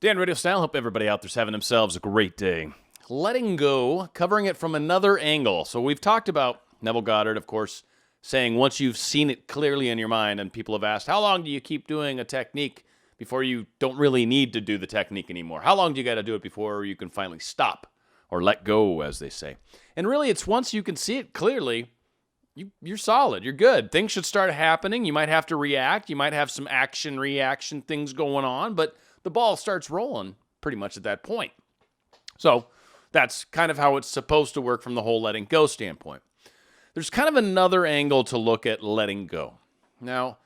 Dan RadioStyle, hope everybody out there's having themselves a great day. Letting go, covering it from another angle. So we've talked about Neville Goddard, of course, saying once you've seen it clearly in your mind, and people have asked, how long do you keep doing a technique before you don't really need to do the technique anymore? How long do you got to do it before you can finally stop or let go, as they say? And really, it's once you can see it clearly, you're solid, you're good. Things should start happening. You might have to react. You might have some action-reaction things going on, but the ball starts rolling pretty much at that point. So that's kind of how it's supposed to work from the whole letting go standpoint. There's kind of another angle to look at letting go. Now,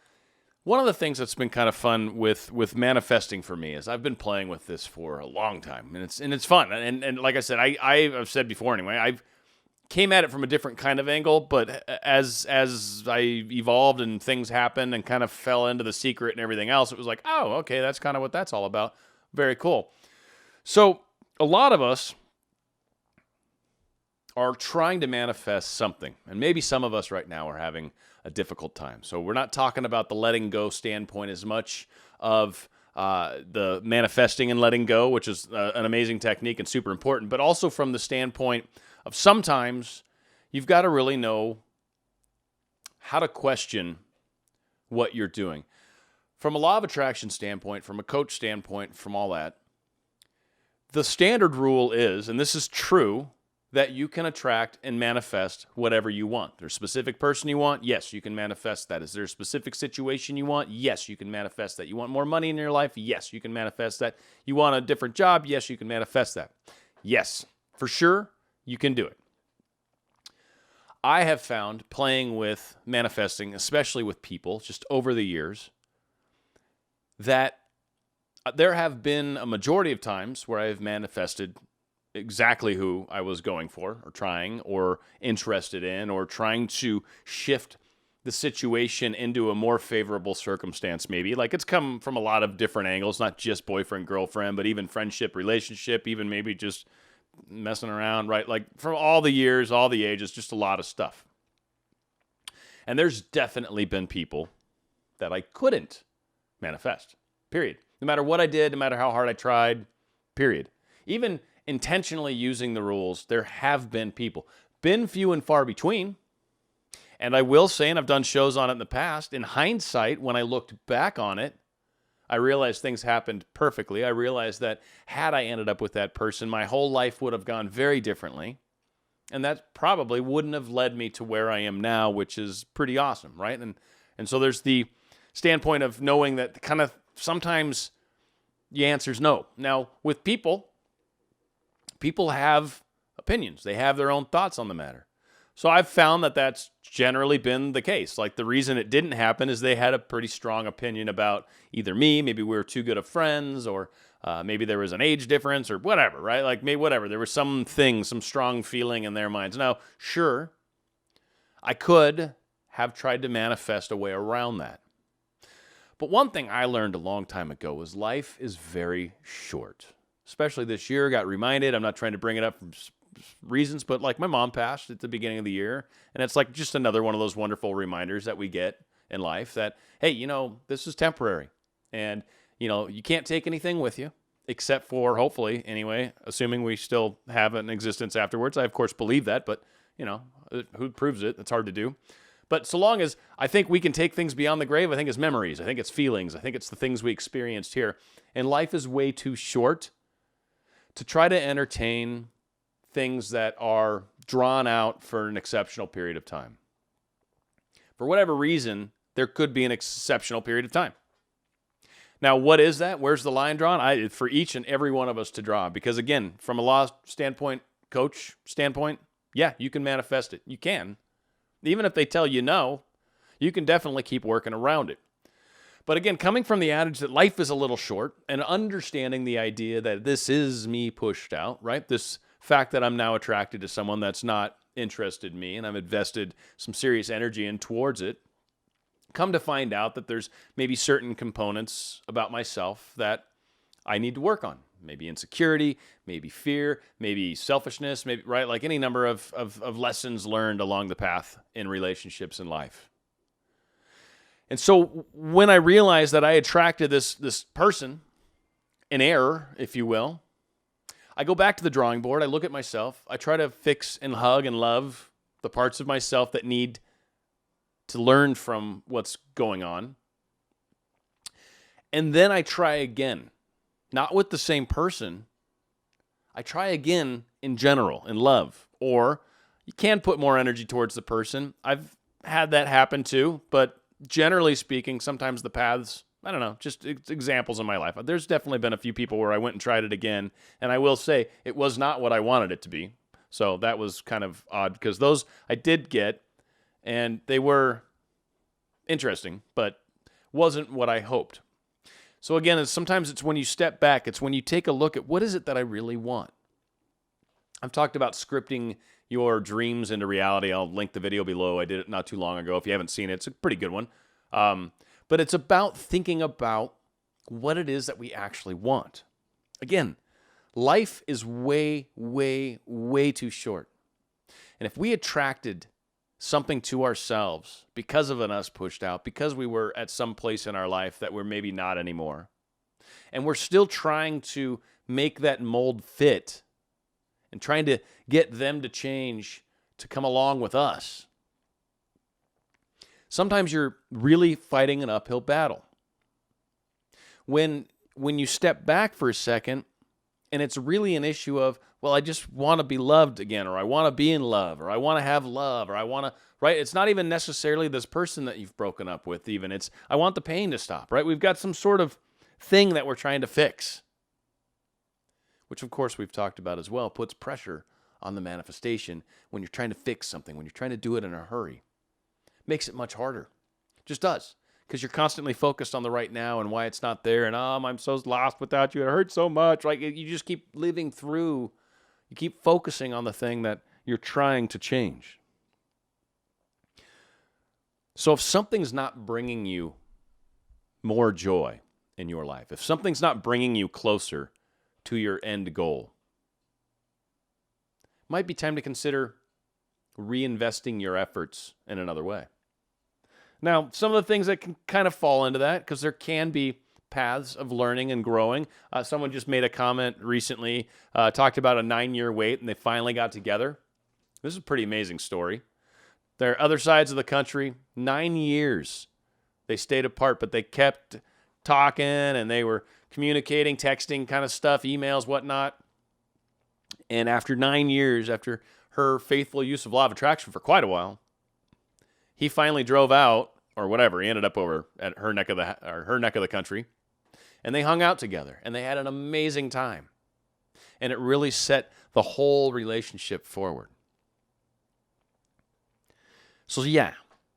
one of the things that's been kind of fun with manifesting for me is I've been playing with this for a long time, and it's fun. And like I said, I've said before anyway, I've came at it from a different kind of angle, but as I evolved and things happened and kind of fell into the secret and everything else, it was like, oh, okay, that's kind of what that's all about. Very cool. So a lot of us are trying to manifest something, and maybe some of us right now are having a difficult time. So we're not talking about the letting go standpoint as much of the manifesting and letting go, which is an amazing technique and super important, but also from the standpoint of sometimes you've got to really know how to question what you're doing. From a law of attraction standpoint, from a coach standpoint, from all that, the standard rule is, and this is true, that you can attract and manifest whatever you want. There's a specific person you want? Yes, you can manifest that. Is there a specific situation you want? Yes, you can manifest that. You want more money in your life? Yes, you can manifest that. You want a different job? Yes, you can manifest that. Yes, for sure, you can do it. I have found playing with manifesting, especially with people, just over the years, that there have been a majority of times where I have manifested exactly who I was going for or trying or interested in or trying to shift the situation into a more favorable circumstance maybe. Like it's come from a lot of different angles, not just boyfriend, girlfriend, but even friendship, relationship, even maybe just messing around, right? Like from all the years, all the ages, just a lot of stuff. And there's definitely been people that I couldn't manifest, period. No matter what I did, no matter how hard I tried, period. Even intentionally using the rules, there have been people. Been few and far between. And I will say, and I've done shows on it in the past, in hindsight, when I looked back on it, I realized things happened perfectly. I realized that had I ended up with that person, my whole life would have gone very differently. And that probably wouldn't have led me to where I am now, which is pretty awesome, right? And so there's the standpoint of knowing that kind of sometimes the answer is no. Now, with people have opinions. They have their own thoughts on the matter. So I've found that that's generally been the case. Like the reason it didn't happen is they had a pretty strong opinion about either me, maybe we were too good of friends, or maybe there was an age difference or whatever, right? Like maybe whatever. There was some strong feeling in their minds. Now, sure, I could have tried to manifest a way around that. But one thing I learned a long time ago was life is very short. Especially this year, got reminded. I'm not trying to bring it up from reasons, but like my mom passed at the beginning of the year, and it's like just another one of those wonderful reminders that we get in life that, hey, this is temporary, and you can't take anything with you except for, hopefully anyway, assuming we still have an existence afterwards. I of course believe that, but who proves it? It's hard to do. But so long as I think we can take things beyond the grave, I think it's memories, I think it's feelings, I think it's the things we experienced here, and life is way too short to try to entertain things that are drawn out for an exceptional period of time. For whatever reason, there could be an exceptional period of time. Now, what is that? Where's the line drawn? For each and every one of us to draw. Because again, from a law standpoint, coach standpoint, yeah, you can manifest it. You can. Even if they tell you no, you can definitely keep working around it. But again, coming from the adage that life is a little short and understanding the idea that this is me pushed out, right? This fact that I'm now attracted to someone that's not interested in me and I've invested some serious energy in towards it, come to find out that there's maybe certain components about myself that I need to work on. Maybe insecurity, maybe fear, maybe selfishness, maybe, right? Like any number of lessons learned along the path in relationships and life. And so when I realized that I attracted this person an error, if you will, I go back to the drawing board. I look at myself. I try to fix and hug and love the parts of myself that need to learn from what's going on. And then I try again, not with the same person. I try again in general, in love. Or you can put more energy towards the person. I've had that happen too, but generally speaking, sometimes the paths, I don't know, just examples in my life. There's definitely been a few people where I went and tried it again, and I will say it was not what I wanted it to be. So that was kind of odd because those I did get, and they were interesting, but wasn't what I hoped. So again, sometimes it's when you step back, it's when you take a look at what is it that I really want. I've talked about scripting your dreams into reality. I'll link the video below. I did it not too long ago. If you haven't seen it, it's a pretty good one. But it's about thinking about what it is that we actually want. Again, life is way, way, way too short. And if we attracted something to ourselves because of an us pushed out, because we were at some place in our life that we're maybe not anymore, and we're still trying to make that mold fit and trying to get them to change to come along with us, sometimes you're really fighting an uphill battle. When you step back for a second, and it's really an issue of, well, I just want to be loved again, or I want to be in love, or I want to have love, or I want to, right? It's not even necessarily this person that you've broken up with even. It's, I want the pain to stop, right? We've got some sort of thing that we're trying to fix, which of course we've talked about as well, puts pressure on the manifestation when you're trying to fix something, when you're trying to do it in a hurry. Makes it much harder. Just does. Because you're constantly focused on the right now and why it's not there. And, I'm so lost without you. It hurts so much. Like, you just keep living through. You keep focusing on the thing that you're trying to change. So if something's not bringing you more joy in your life, if something's not bringing you closer to your end goal, it might be time to consider reinvesting your efforts in another way. Now, some of the things that can kind of fall into that, because there can be paths of learning and growing. Someone just made a comment recently, talked about a 9-year wait, and they finally got together. This is a pretty amazing story. They're other sides of the country, 9 years. They stayed apart, but they kept talking, and they were communicating, texting kind of stuff, emails, whatnot. And after 9 years, after her faithful use of law of attraction for quite a while, he finally drove out, or whatever. He ended up over at her neck of the country, and they hung out together, and they had an amazing time. And it really set the whole relationship forward. So yeah,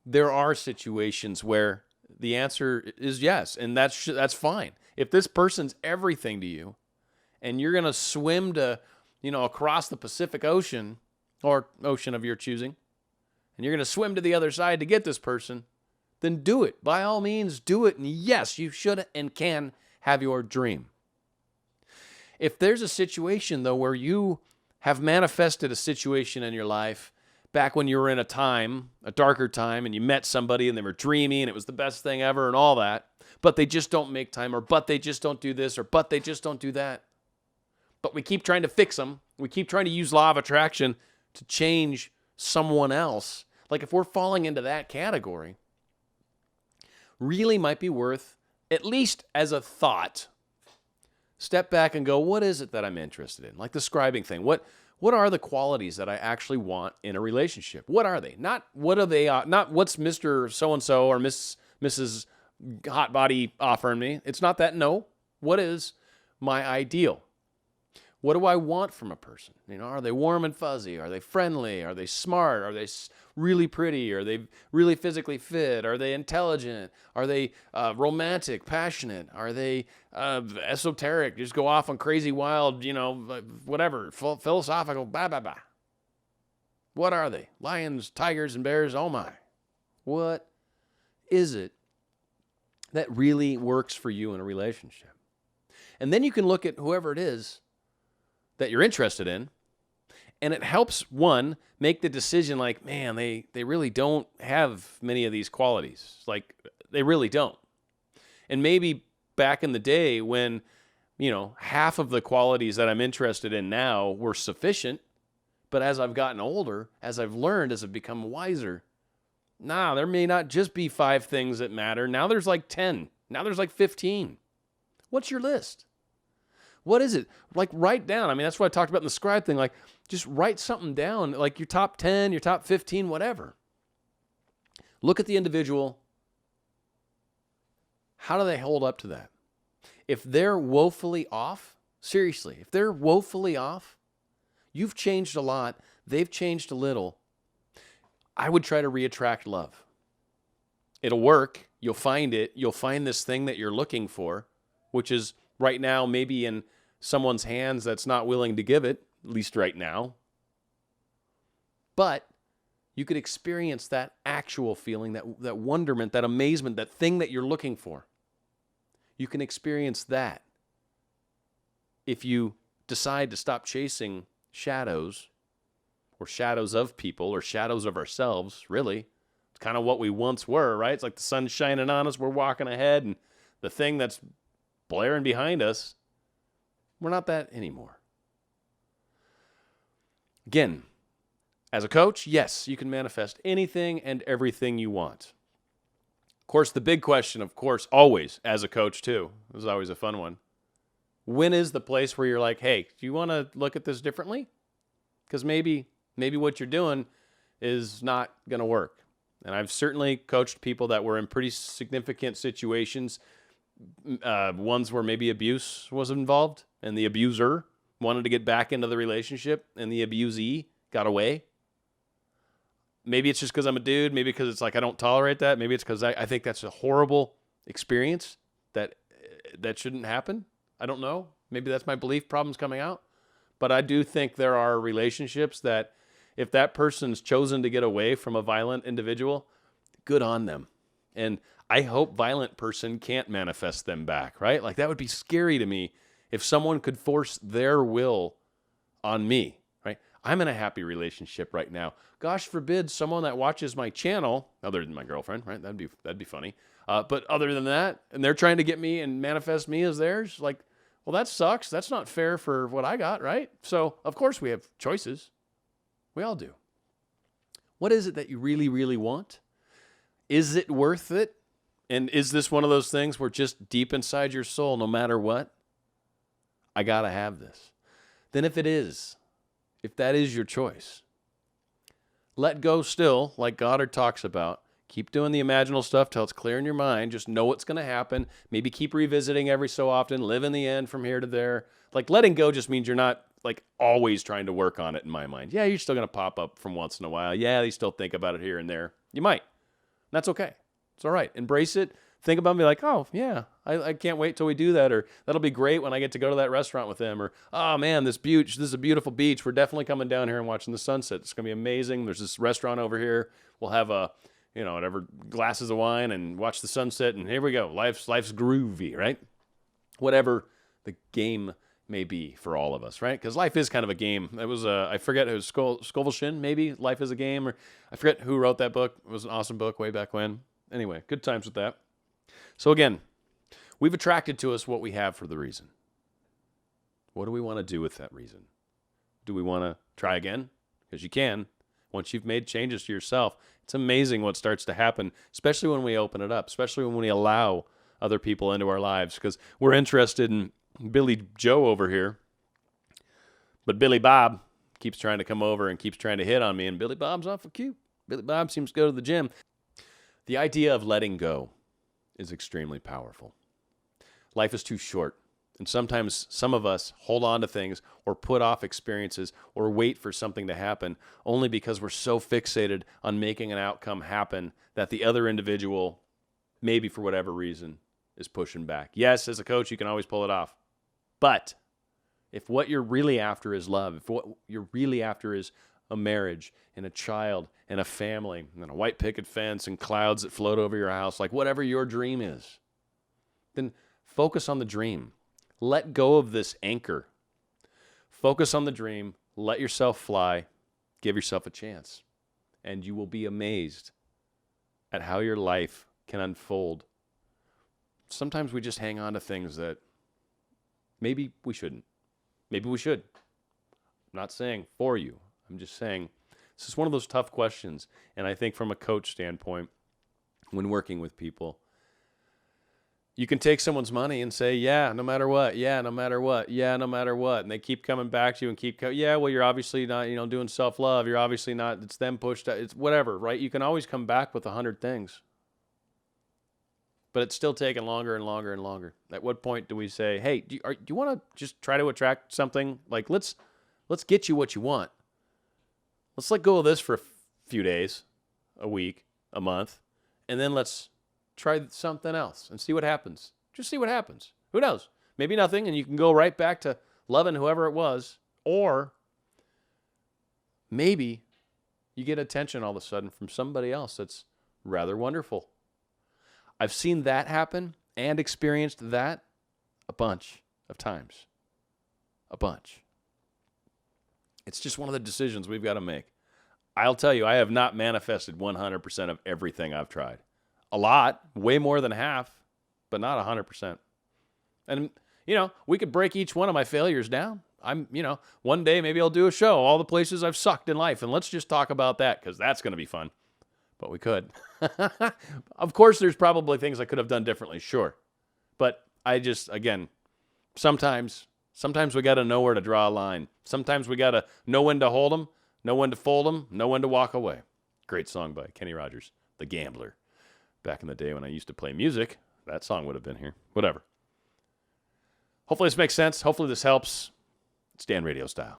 there are situations where the answer is yes, and that's fine. If this person's everything to you, and you're gonna swim to, across the Pacific Ocean or ocean of your choosing, and you're going to swim to the other side to get this person, then do it. By all means, do it. And yes, you should and can have your dream. If there's a situation, though, where you have manifested a situation in your life back when you were in a darker time, and you met somebody and they were dreamy and it was the best thing ever and all that, but they just don't make time, or but they just don't do this, or but they just don't do that. But we keep trying to fix them. We keep trying to use law of attraction to change someone else. Like, if we're falling into that category, really might be worth, at least as a thought, step back and go, what is it that I'm interested in? Like the scribing thing. What are the qualities that I actually want in a relationship? What are they? Not what are they? Not what's Mr. So-and-so or Mrs. Hot Body offering me. It's not that. No. What is my ideal? What do I want from a person? Are they warm and fuzzy? Are they friendly? Are they smart? Are they really pretty? Are they really physically fit? Are they intelligent? Are they romantic, passionate? Are they esoteric? Just go off on crazy, wild, whatever, philosophical, blah, blah, blah. What are they? Lions, tigers, and bears? Oh my. What is it that really works for you in a relationship? And then you can look at whoever it is that you're interested in, and it helps one make the decision like, man, they really don't have many of these qualities. Like, they really don't. And maybe back in the day when half of the qualities that I'm interested in now were sufficient. But as I've gotten older, as I've learned, as I've become wiser, there may not just be 5 things that matter. Now there's like 10. Now there's like 15. What's your list? What is it? Like, write down. I mean, that's what I talked about in the scribe thing. Like, just write something down, like your top 10, your top 15, whatever. Look at the individual. How do they hold up to that? If they're woefully off, seriously, if they're woefully off, you've changed a lot, they've changed a little, I would try to reattract love. It'll work. You'll find it. You'll find this thing that you're looking for, which is right now maybe in someone's hands that's not willing to give it, at least right now. But you could experience that actual feeling, that wonderment, that amazement, that thing that you're looking for. You can experience that if you decide to stop chasing shadows, or shadows of people, or shadows of ourselves, really. It's kind of what we once were, right? It's like the sun's shining on us, we're walking ahead, and the thing that's blaring behind us, we're not that anymore. Again, as a coach, yes, you can manifest anything and everything you want. Of course, the big question, always, as a coach too, this is always a fun one. When is the place where you're like, hey, do you want to look at this differently? Because maybe what you're doing is not going to work. And I've certainly coached people that were in pretty significant situations, ones where maybe abuse was involved, and the abuser wanted to get back into the relationship, and the abusee got away. Maybe it's just because I'm a dude. Maybe because it's like I don't tolerate that. Maybe it's because I think that's a horrible experience that shouldn't happen. I don't know. Maybe that's my belief problems coming out. But I do think there are relationships that if that person's chosen to get away from a violent individual, good on them. And I hope violent person can't manifest them back, right? Like, that would be scary to me if someone could force their will on me, right? I'm in a happy relationship right now. Gosh forbid someone that watches my channel, other than my girlfriend, right? That'd be funny. But other than that, and they're trying to get me and manifest me as theirs, like, well, that sucks. That's not fair for what I got, right? So, of course, we have choices. We all do. What is it that you really, really want? Is it worth it? And is this one of those things where just deep inside your soul, no matter what, I got to have this? Then if that is your choice, let go still, like Goddard talks about. Keep doing the imaginal stuff till it's clear in your mind. Just know what's going to happen. Maybe keep revisiting every so often. Live in the end from here to there. Like, letting go just means you're not like always trying to work on it, in my mind. Yeah, you're still going to pop up from once in a while. Yeah, you still think about it here and there. You might. That's okay. It's all right. Embrace it. Think about it and be like, oh, yeah, I can't wait till we do that. Or that'll be great when I get to go to that restaurant with them. Or, oh, man, this is a beautiful beach. We're definitely coming down here and watching the sunset. It's going to be amazing. There's this restaurant over here. We'll have whatever, glasses of wine and watch the sunset. And here we go. Life's groovy, right? Whatever the game may be for all of us, right? Because life is kind of a game. It was, I forget, it was Scovel Shin, maybe, Life is a Game. Or I forget who wrote that book. It was an awesome book way back when. Anyway, good times with that. So again, we've attracted to us what we have for the reason. What do we want to do with that reason? Do we want to try again? Because you can. Once you've made changes to yourself, it's amazing what starts to happen, especially when we open it up, especially when we allow other people into our lives, because we're interested in Billy Joe over here, but Billy Bob keeps trying to come over and keeps trying to hit on me, and Billy Bob's awful cute. Billy Bob seems to go to the gym. The idea of letting go is extremely powerful. Life is too short. And sometimes some of us hold on to things or put off experiences or wait for something to happen only because we're so fixated on making an outcome happen that the other individual, maybe for whatever reason, is pushing back. Yes, as a coach, you can always pull it off. But if what you're really after is love, if what you're really after is a marriage and a child and a family and a white picket fence and clouds that float over your house, like whatever your dream is, then focus on the dream. Let go of this anchor. Focus on the dream. Let yourself fly. Give yourself a chance. And you will be amazed at how your life can unfold. Sometimes we just hang on to things that Maybe we shouldn't. Maybe we should. I'm not saying for you. I'm just saying this is one of those tough questions. And I think from a coach standpoint, when working with people, you can take someone's money and say, yeah, no matter what. Yeah, no matter what. Yeah, no matter what. And they keep coming back to you and yeah, well, you're obviously not, doing self-love. You're obviously not, it's them pushed out. It's whatever, right? You can always come back with 100 things. But it's still taking longer and longer and longer. At what point do we say, hey, do you want to just try to attract something? Like, let's get you what you want. Let's let go of this for a few days, a week, a month, and then let's try something else and see what happens. Just see what happens. Who knows? Maybe nothing, and you can go right back to loving whoever it was. Or maybe you get attention all of a sudden from somebody else that's rather wonderful. I've seen that happen and experienced that a bunch of times. A bunch. It's just one of the decisions we've got to make. I'll tell you, I have not manifested 100% of everything I've tried. A lot, way more than half, but not 100%. And, we could break each one of my failures down. One day maybe I'll do a show, all the places I've sucked in life, and let's just talk about that because that's going to be fun. But we could. Of course, there's probably things I could have done differently, sure. But I just, again, sometimes we got to know where to draw a line. Sometimes we got to know when to hold them, know when to fold them, know when to walk away. Great song by Kenny Rogers, The Gambler. Back in the day when I used to play music, that song would have been here. Whatever. Hopefully this makes sense. Hopefully this helps. It's Dan Radio Style.